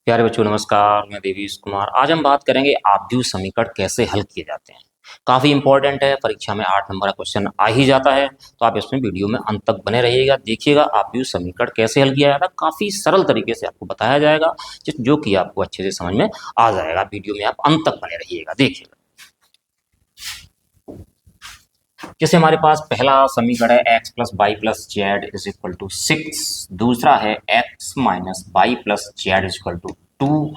प्यारे बच्चों नमस्कार, मैं देवीश कुमार। आज हम बात करेंगे आव्यूह समीकरण कैसे हल किए जाते हैं। काफ़ी इंपॉर्टेंट है, परीक्षा में 8 नंबर का क्वेश्चन आ ही जाता है, तो आप इसमें वीडियो में अंत तक बने रहिएगा। देखिएगा आव्यूह समीकरण कैसे हल किया जाता है, काफ़ी सरल तरीके से आपको बताया जाएगा, जो कि आपको अच्छे से समझ में आ जाएगा। वीडियो में आप अंत तक बने रहिएगा, देखिएगा। जैसे हमारे पास पहला समीकरण है x plus Y plus Z is equal to 6, दूसरा है x minus Y plus Z is equal to 2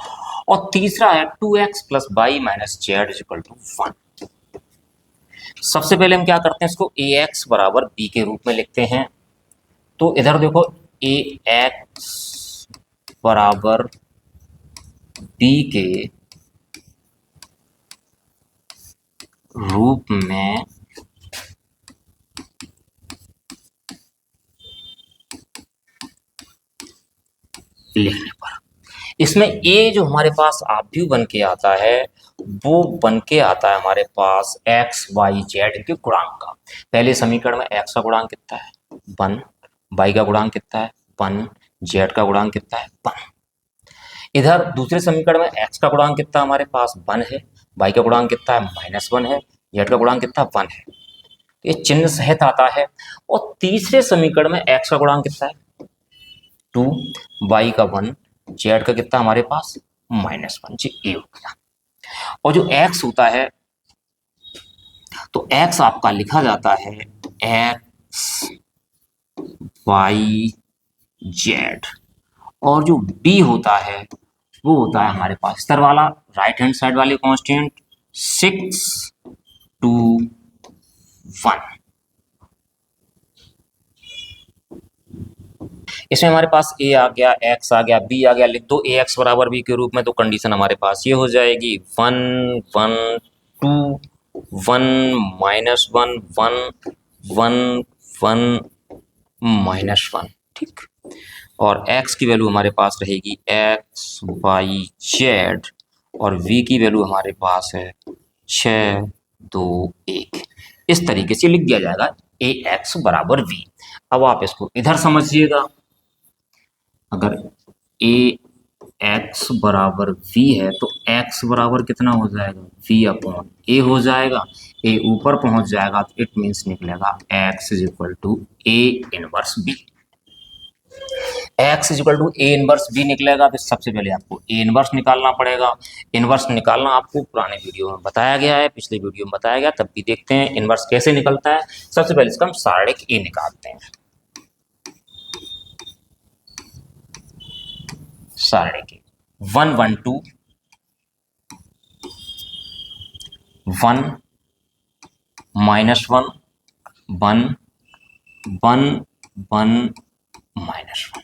और तीसरा है 2x plus Y minus Z is equal to 1। सबसे पहले हम क्या करते हैं, इसको ax बराबर b के रूप में लिखते हैं। तो इधर देखो ax बराबर b के रूप में लिखने पर इसमें a जो हमारे पास आव्यूह बन के आता है वो बन के आता है हमारे पास x y z के गुणांक का। पहले समीकरण में x का गुणांक कितना है 1, y का गुणांक कितना है 1, z का गुणांक कितना है 1। इधर दूसरे समीकरण में x का गुणांक कितना हमारे पास 1 है, y का गुणांक कितना है -1 है, z का गुणांक कितना 1 है। ये चिन्ह सहित आता है। और तीसरे समीकरण में x का गुणांक कितना है 2, y का 1, z का कितना हमारे पास -1, जी ए हो गया। और जो x होता है तो x आपका लिखा जाता है x y z, और जो b होता है वो होता है हमारे पास इधर वाला राइट हैंड साइड वाले कांस्टेंट 6 2 1। इसमें हमारे पास a आ गया, x आ गया, b आ गया, लिख दो ax बराबर b के रूप में। तो कंडीशन हमारे पास ये हो जाएगी 1 1 2 1 -1 1 1 1 -1, ठीक। और x की वैल्यू हमारे पास रहेगी x y z और v की वैल्यू हमारे पास है 6 2 1। इस तरीके से लिख दिया जाएगा ax बराबर v। अब आप इसको इधर समझिएगा, अगर ax बराबर v है तो x बराबर कितना हो जाएगा v अपॉन a हो जाएगा। a ऊपर पहुंच जाएगा तो इट मीन्स निकलेगा x is equal to a inverse b। x is equal to a inverse b निकलेगा। तो सबसे पहले आपको a इनवर्स निकालना पड़ेगा। इनवर्स निकालना आपको पुराने वीडियो में बताया गया है, पिछले वीडियो में बताया गया, तब भी देखते हैं इनवर्स कैसे निकलता है। सबसे पहले इसका हम सारणिक a निकालते हैं। सारणिक 1 1 2 1 -1 1 1 1 -1।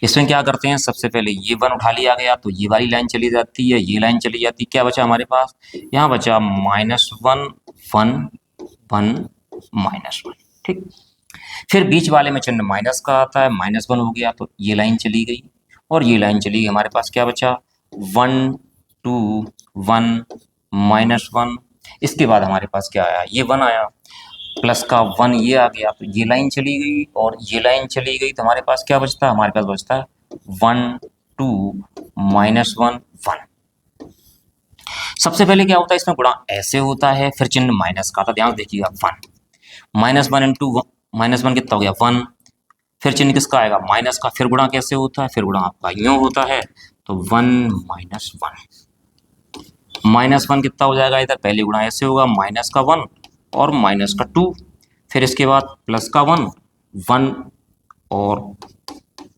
इसमें क्या करते हैं, सबसे पहले ये 1 उठा लिया गया तो ये वाली लाइन चली जाती है, ये लाइन चली जाती है। क्या बचा हमारे पास, यहाँ बचा -1 1 1 -1, ठीक। फिर बीच वाले में चिन्ह माइनस का आता है, -1 हो गया तो ये लाइन चली गई और ये लाइन चली गई। हमारे पास क्या बचा 1 2 1 -1। इसके बाद हमारे पास क्या आया, ये 1 आया, प्लस का 1 ये आ गया तो ये लाइन चली गई और ये लाइन चली गई। तो हमारे पास क्या बचता है, हमारे पास बचता है 1 2 -1 1। सबसे पहले क्या होता है, इसमें गुणा ऐसे होता है, फिर चिन्ह माइनस का था, ध्यान देखिएगा 1 -1 इंटू -1 कितना हो गया 1, फिर चिन्ह किसका आएगा माइनस का, फिर गुणा कैसे होता है, फिर गुणा आपका यूं होता है। तो 1 -1 कितना हो जाएगा, इधर पहले गुणा ऐसे होगा, माइनस का 1 और माइनस का 2, फिर इसके बाद प्लस का 1 1 और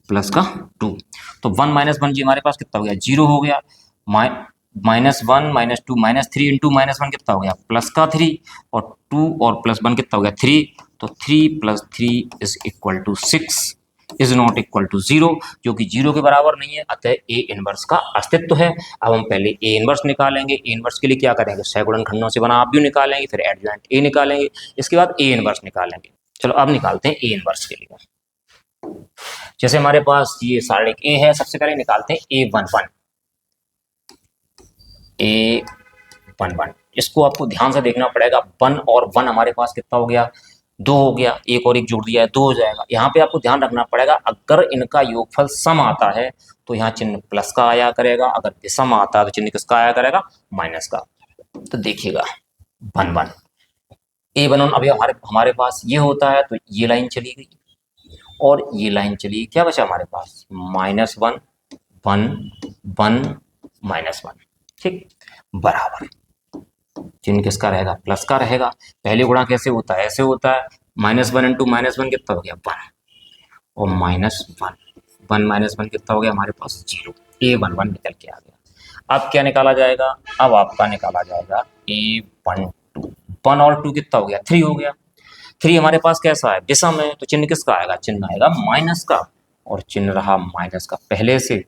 प्लस का 2। तो 1 -1 जी हमारे पास कितना हो गया 0 हो गया। -1 -2 -3 इंटू -1 कितना हो गया प्लस का 3 और 2 और +1 कितना हो गया 3। तो 3 + 3 is equal to 6 is not equal to 0, जो कि 0 के बराबर नहीं है, अतः ए इनवर्स का अस्तित्व है। अब हम पहले ए इनवर्स निकालेंगे। ए इनवर्स के लिए क्या करेंगे, सैगुणन खंडों से बना आव्यूह निकालेंगे, फिर एडजॉइंट ए निकालेंगे, इसके बाद ए इनवर्स निकालेंगे। चलो अब निकालते हैं ए इनवर्स के लिए। जैसे हमारे पास ये सारणिक ए है, सबसे पहले निकालते हैं A11 A11। इसको आपको ध्यान से देखना पड़ेगा, 1 और 1 हमारे पास कितना हो गया दो हो गया, एक और एक जोड़ दिया है, दो हो जाएगा। यहाँ पे आपको ध्यान रखना पड़ेगा, अगर इनका योगफल सम आता है तो यहाँ चिन्ह प्लस का आया करेगा, अगर विषम आता है तो चिन्ह किसका आया करेगा, माइनस का। तो देखिएगा 1 1 A1 1 अभी हमारे हमारे पास ये होता है तो ये लाइन चली गई और ये लाइन चली, क्या बचा हमारे पास, -1 1 1 -1, ठीक, बराबर चिन्ह किसका रहेगा, प्लस का रहेगा। पहले गुणा कैसे होता है, ऐसे होता है, -1 इंटू -1 कितना हो गया 1 और -1 1 -1 कितना हो गया हमारे पास 0, A11 निकल के आ गया। अब क्या निकाला जाएगा, अब आपका निकाला जाएगा A12, 1 और 2 कितना हो गया 3 हो गया। 3 हमारे पास कैसा है, विषम है, तो चिन्ह किसका आएगा, चिन्ह आएगा माइनस का और चिन्ह रहा माइनस का। पहले से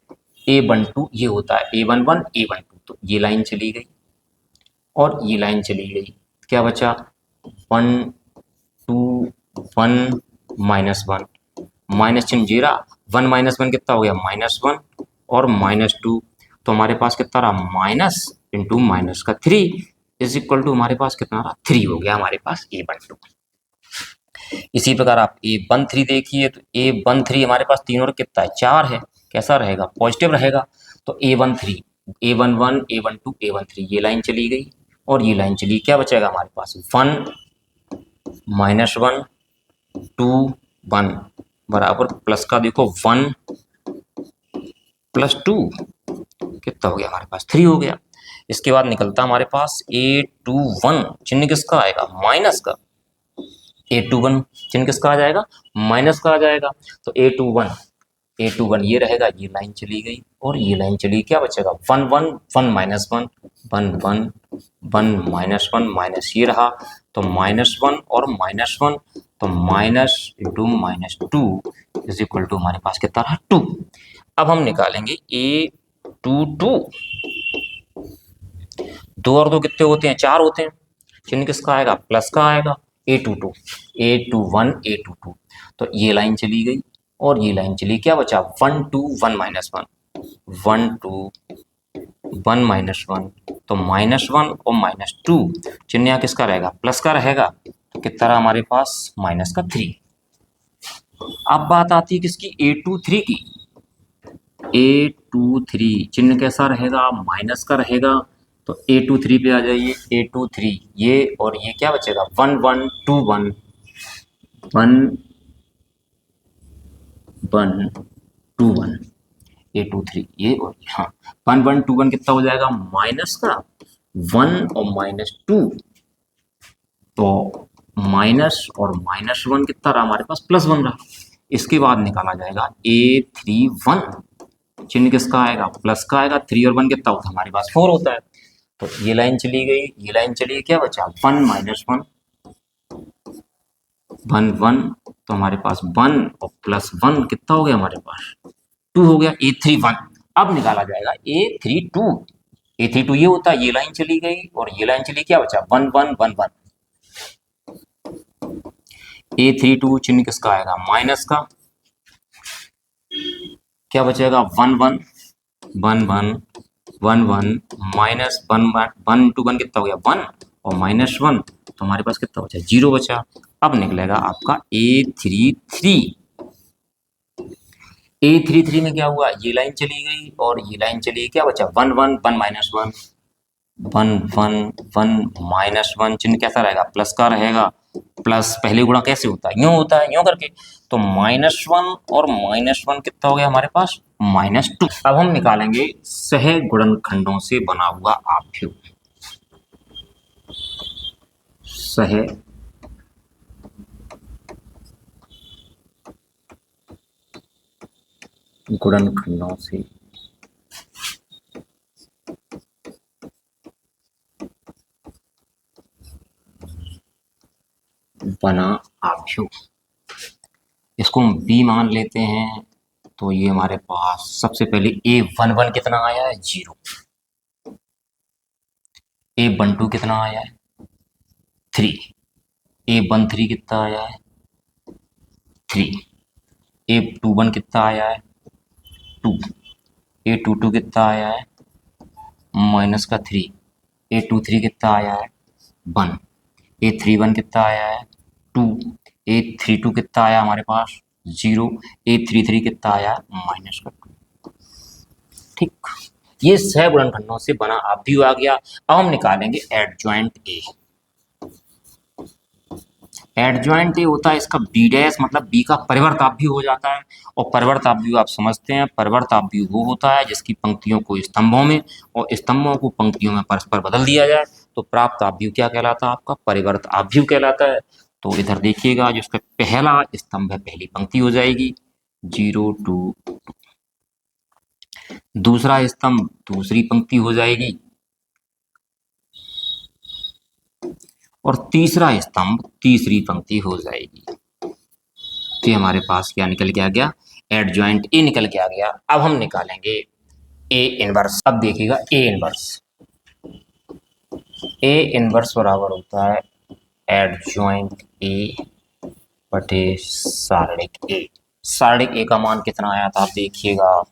A12 ये होता है A11 A12, तो ये लाइन चली गई और ये लाइन चली गई, क्या बचा 1 2 1 -1 माइनस चिन्ह जीरा, 1 -1 कितना हो गया -1 और -2, तो हमारे पास कितना रहा माइनस इंटू माइनस का 3 इज इक्वल टू हमारे पास कितना रहा 3 हो गया हमारे पास A12। इसी प्रकार आप A13 देखिए, तो A13 हमारे पास 3 और कितना है 4 है, कैसा रहेगा, पॉजिटिव रहेगा। तो A13 A11 A12 A13 ये लाइन चली गई और ये लाइन चली, क्या बचेगा हमारे पास 1 -1 2 1 बराबर प्लस का देखो 1 + 2 कितना हो गया हमारे पास 3 हो गया। इसके बाद निकलता हमारे पास A21, चिन्ह किसका आएगा, माइनस का। A21 चिन्ह किसका आ जाएगा, माइनस का आ जाएगा। तो A21 ये रहेगा, ये लाइन चली गई और ये लाइन चली, क्या बचेगा 1 1 1 -1 1 1 1 -1 माइनस ये रहा, तो -1 और -1, तो minus into -2 is equal to हमारे पास कितना रहा 2। अब हम निकालेंगे A22, 2 और 2 कितने होते हैं 4 होते हैं, चिन्ह किसका आएगा, प्लस का आएगा। A22 A21 A22, तो ये लाइन चली गई और ये लाइन चली, क्या बचा 1 2 1 -1 1 2 1 -1, तो -1 और -2, चिन्ह यहाँ किसका रहेगा, प्लस का रहेगा, तो कितना रहा हमारे पास माइनस का 3। अब बात आती है किसकी, A23 की। A23 चिन्ह कैसा रहेगा, माइनस का रहेगा, तो A23 पे आ जाइए, A23 ये और ये क्या बचेगा 1 1 2 1 1 1 2 1 A23 ये और हाँ 1 1 2 1 कितना हो जाएगा माइनस का 1 और -2, तो माइनस और -1 कितना रहा हमारे पास +1 रहा। इसके बाद निकाला जाएगा A31, चिन्ह किसका आएगा, प्लस का आएगा, 3 और 1 कितना होता है हमारे पास 4 होता है, तो ये लाइन चली गई, ये लाइन चली गई, क्या बचा 1 -1 1 1, तो हमारे पास 1 और +1 कितना हो गया हमारे पास 2 हो गया A31। अब निकाला जाएगा A32 ये होता है, ये लाइन चली गई और ये लाइन चली, क्या बचा 1 1 1 1, A32 चिन्ह किसका आएगा माइनस का, क्या बचेगा 1 1 1 1 1 1 माइनस 1 1 इंटू 1 कितना हो गया 1 और -1, तो हमारे पास कितना बचा 0 बचा। अब निकलेगा आपका A33 में क्या हुआ, ये लाइन चली गई और ये लाइन चली, क्या बचा 1 1 1 -1 1 1 1 -1, चिन्ह कैसा रहेगा प्लस का रहेगा, प्लस पहले गुणा कैसे होता है यूं होता है यूं करके, तो -1 और -1 कितना हो गया हमारे पास -2। अब हम निकालेंगे सह गुणनखंडों से बना हुआ आव्यूह। सह गुणनखंडों से बना आव्यूह, इसको हम B मान लेते हैं। तो ये हमारे पास सबसे पहले A11 कितना आया है 0, A12 कितना आया है 3, A13 कितना आया है 3, A21 कितना आया है 2, A22 कितना आया है -3, A23 कितना आया है 1, A31 कितना आया है 2, A32 कितना आया हमारे पास 0, A33 कितना आया माइनस का 2। ठीक, ये सह गुणनखंडों से बना आव्यूह आ गया। अब हम निकालेंगे एडजॉइंट ए। एडजॉइंट ए होता है इसका बी डैश, मतलब बी का परिवर्त आव्यूह हो जाता है। और परिवर्त आव्यूह आप समझते हैं, परिवर्त आव्यूह वो होता है जिसकी पंक्तियों को स्तंभों में और स्तंभों को पंक्तियों में परस्पर बदल दिया जाए, तो प्राप्त आव्यूह क्या कहलाता है आपका परिवर्त आव्यूह कहलाता है। तो इधर देखिएगा, जिसका पहला स्तंभ है पहली पंक्ति हो जाएगी 0 2, दूसरा स्तंभ दूसरी पंक्ति हो जाएगी, और तीसरा स्तंभ तीसरी पंक्ति हो जाएगी। तो हमारे पास क्या निकल के आ गया, एडजॉइंट ए निकल के आ गया। अब हम निकालेंगे ए इनवर्स। अब देखिएगा ए इनवर्स, ए इनवर्स बराबर होता है एडजॉइंट ए बटे सारणिक ए। सारणिक ए का मान कितना आया था आप देखिएगा,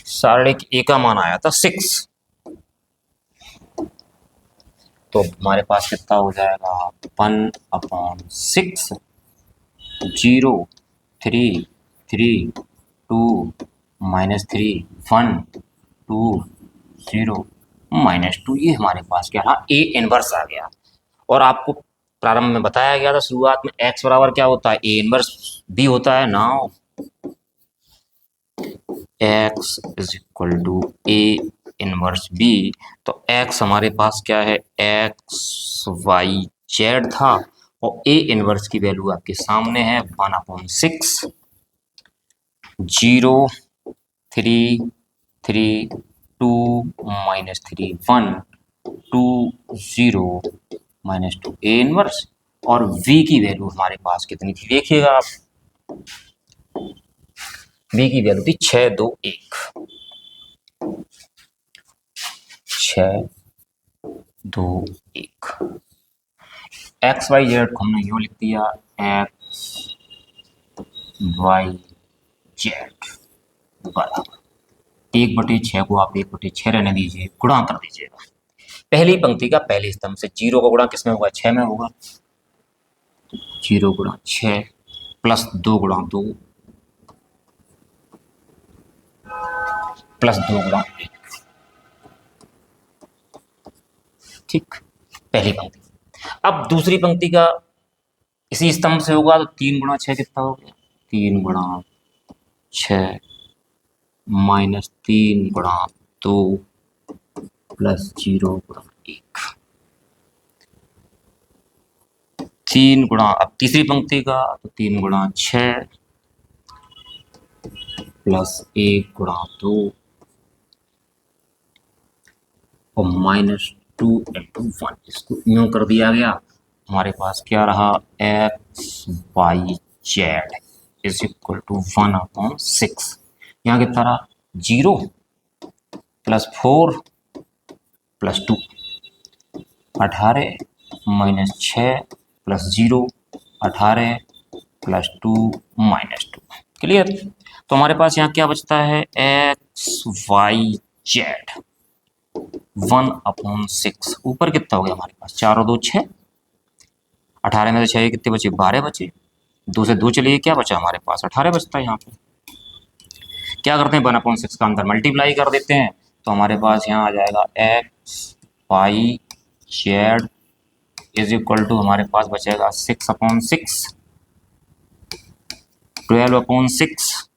सारणिक ए का मान आया था 6। तो हमारे पास कितना हो जाएगा 1/6 0 3 3 2 -3 1 2 0 -2। ये हमारे पास क्या रहा, ए इनवर्स आ गया। और आपको प्रारंभ में बताया गया था शुरुआत में x बराबर क्या होता है, ए इनवर्स बी होता है। Now x is equal to A inverse B. तो x हमारे पास क्या है, एक्स वाई जेड था, और ए इनवर्स की वैल्यू आपके सामने है 1/6 0 3 3 2 -3 1 2 0 -2 ए इनवर्स। और v की वैल्यू हमारे पास कितनी थी देखिएगा आप, v की वैल्यू थी 6 2 1 6 2 1। एक्स वाई जेड को हमने यूं लिख दिया, एक्स वाई जेड बराबर 1/6 को आप 1/6 रहने दीजिए, गुणा कर दीजिएगा। पहली पंक्ति का पहले स्तंभ से 0 का गुणा किसमें होगा, 6 में होगा। 0 गुणा 6 प्लस 2 गुणा 2 प्लस 2 गुणा 1। ठीक, पहली पंक्ति। अब दूसरी पंक्ति का इसी स्तंभ से होगा, तो 3 गुणा 6 कितना हो गया, 3 गुणा 6 -3 गुणा 2 प्लस 0 गुणा 1। 3 गुणा, अब तीसरी पंक्ति का तो 3 गुणा 6 प्लस 1 गुणा 2 और -2 × 1, इसको यूं कर दिया गया। हमारे पास क्या रहा, X Y Z is equal to 1/6। यहाँ कितना रहा 0 plus 4 plus 2 18 -6 plus 0 18 plus 2 -2। Clear. तो हमारे पास यहाँ क्या बचता है, एक्स वाई जेड 1/6। ऊपर कितना हो गया हमारे पास, 4 और 2 6, 18 में से 6 कितने बचे, 12 बचे। 2 से 2 चलिए, क्या बचा हमारे पास 18 बचता है। यहाँ पे क्या करते हैं, 1/6 का अंदर मल्टीप्लाई कर देते हैं, तो हमारे पास यहाँ आ जाएगा X Y Z is equal to, हमारे पास बचेगा 6/6 12/6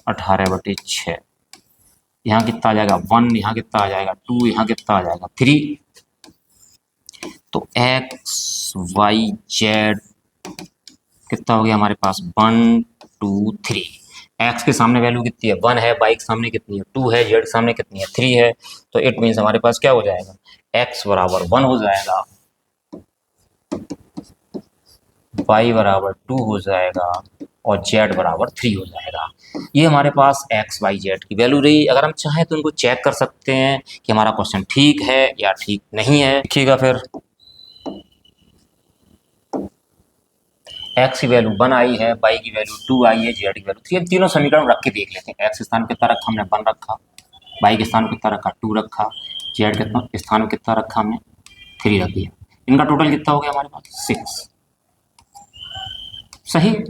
18/6। यहाँ कितना आ जाएगा 1, यहाँ कितना आ जाएगा 2, यहाँ कितना आ जाएगा 3। तो एक्स वाई जेड कितना हो गया हमारे पास 1 2 3। एक्स के सामने वैल्यू कितनी है 1 है, वाई के सामने कितनी है 2 है, जेड के सामने कितनी है 3 है। तो इट मीन्स हमारे पास क्या हो जाएगा, एक्स बराबर 1 हो जाएगा, वाई बराबर 2 हो जाएगा, और जेड बराबर 3 हो जाएगा। ये हमारे पास एक्स वाई जेड की वैल्यू रही। अगर हम चाहें तो इनको चेक कर सकते हैं कि हमारा क्वेश्चन ठीक है या ठीक नहीं है। देखिएगा फिर, एक्स की वैल्यू 1 आई है, वाई की वैल्यू 2 आई है, जेड की वैल्यू 3। तीनों समीकरण रख के देख लेते हैं। एक्स के स्थान कितना रखा हमने 1 रखा, वाई के स्थान कितना रखा 2 रखा, जेड के स्थान कितना रखा हमने 3 रख दिया। इनका टोटल कितना हो गया हमारे पास 6। सही है।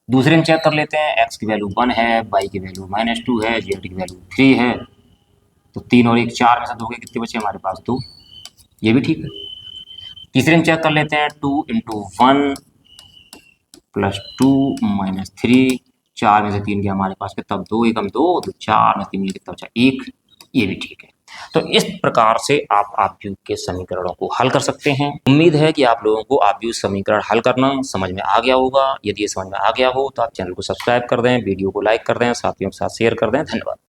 दूसरे में चेक कर लेते हैं, एक्स की वैल्यू 1 है, वाई की वैल्यू -2 है, जेड की वैल्यू 3 है। तो 3 और 1 4 में से 2 के कितने बचे हमारे पास? 2। ये भी ठीक है। तीसरे में चेक कर लेते हैं, 2 × 1 + 2 - 3। 4 में से 3 गया हमारे पास, कितना? 2 एकम 2, तो 4 में 3 कितना बचा? 1। ये भी ठीक है। तो इस प्रकार से आप आव्यूह के समीकरणों को हल कर सकते हैं। उम्मीद है कि आप लोगों को आव्यूह समीकरण हल करना समझ में आ गया होगा। यदि ये समझ में आ गया हो तो आप चैनल को सब्सक्राइब कर दें, वीडियो को लाइक कर दें, साथियों के साथ शेयर कर दें। धन्यवाद।